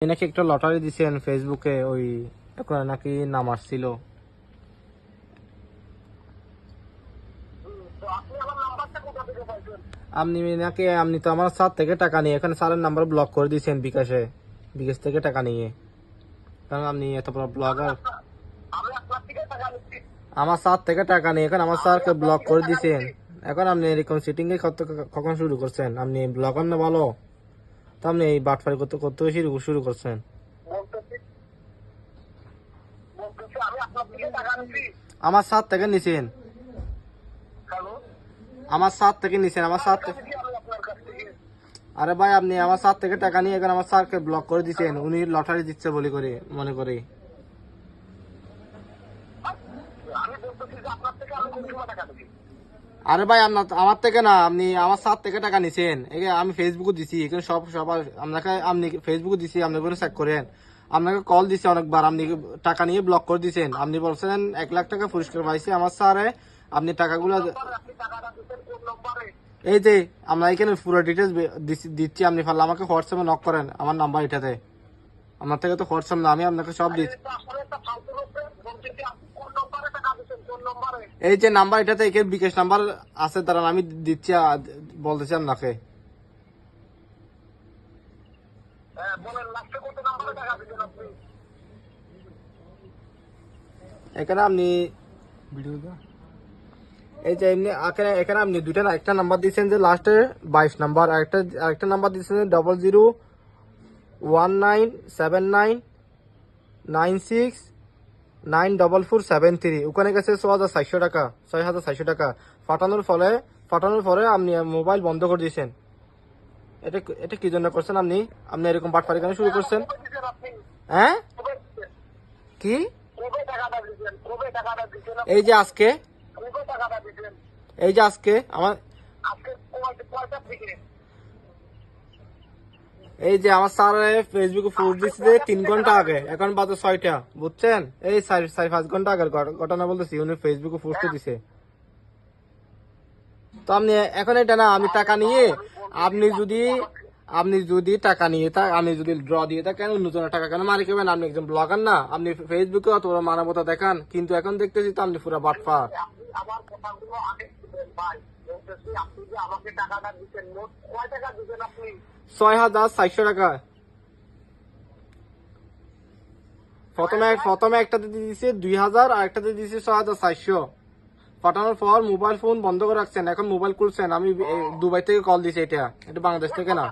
নাকি একটা লটারি দিছেন ফেসবুকে, ওই এখন নাকি নাম আসছিল। আপনি নাকি আপনি তো আমার স্যার থেকে টাকা নিয়ে এখানে স্যারের নাম্বার ব্লক করে দিয়েছেন বিকাশে, বিকাশ থেকে টাকা নিয়ে। কারণ আপনি এত বড় ব্লগার। আমার স্যার থেকে টাকা নিয়ে এখন আমার স্যারকে ব্লক করে দিয়েছেন। এখন আপনি এরকম সিটিং এ কখন শুরু করছেন? আপনি ব্লগার না ভালো, তো আপনি এই বাটফারি করতে করতে শুরু করছেন। আমার স্যার থেকে নিছেন, আমার স্যার থেকে নিছেন, আমার স্যার। আরে ভাই, আপনি আমার স্যার থেকে টাকা নিয়ে এখন আমার স্যারকে ব্লক করে দিচ্ছেন, উনি লটারি দিচ্ছে বলে করে মনে করে। আরে ভাই, আপনার আমার থেকে না, আপনি আমার স্যার থেকে টাকা নিছেন। আমি ফেসবুকে দিছি, এখানে সবার আপনাকে, আপনি ফেসবুকে দিছি, আপনি করে চেক করেন। আপনাকে কল দিছি অনেকবার, আপনি টাকা নিয়ে ব্লক করে দিছেন। আপনি বলছেন 1 লাখ টাকা পুরস্কার পাইছে আমার স্যারে। আপনি টাকাগুলো এই যে আমরা এখানে পুরো ডিটেলস দিচ্ছি, আপনি পারলে আমাকে হোয়াটসঅ্যাপে নক করেন, আমার নাম্বার এটাতে। আমার থেকে তো হোয়াটসঅ্যাপ না, আমি আপনাকে সব দিচ্ছি। এই যে নাম্বার এটাতে এখানে বিকাশ নাম্বার আছে, দাঁড়ান আমি দিচ্ছি, বলতেছি আপনাকে। এখানে আপনি এই যে এমনি এখানে আপনি দুইটা একটা নাম্বার দিচ্ছেন যে লাস্টে 22 নাম্বার, আরেকটা নাম্বার দিচ্ছেন 001979969447 ওখানে গেছে 6400 টাকা, 6400 টাকা ফাটানোর পরে আপনি মোবাইল বন্ধ করে দিয়েছেন। এটা এটা কি জন্য করছেন আপনি? আপনি এরকম বাটপারি কেন শুরু করছেন? হ্যাঁ, কি এই যে আজকে, এই যে আজকে আমার, এই যে আমার স্যার ফেসবুকে পোস্ট দিচ্ছে 3 ঘন্টা আগে, এখন বাজে 6টা, বুঝছেন? এই 4-5 ঘন্টা আগের ঘটনা বলতেছি, উনি ফেসবুকে পোস্ট দিছে। তো আপনি এখন এটা না, আমি টাকা নিয়ে, আপনি যদি টাকা নিয়ে আমি যদি ড্র দিয়ে থাকেন, অন্যজনের টাকা কেন মারি খাবেন? আপনি একজন ব্লগার না, আপনি ফেসবুকে অত বড় মানবতা দেখান, কিন্তু এখন দেখতেছি তো আপনি পুরো বাটপা। 6400 টাকা প্রথমে একটাতে দিয়েছে 2000, আর একটাতে দিয়েছে 6400। পাঠানোর পর মোবাইল ফোন বন্ধ করে রাখছেন, এখন মোবাইল খুলছেন। আমি দুবাই থেকে কল দিছি, এটা বাংলাদেশ থেকে না।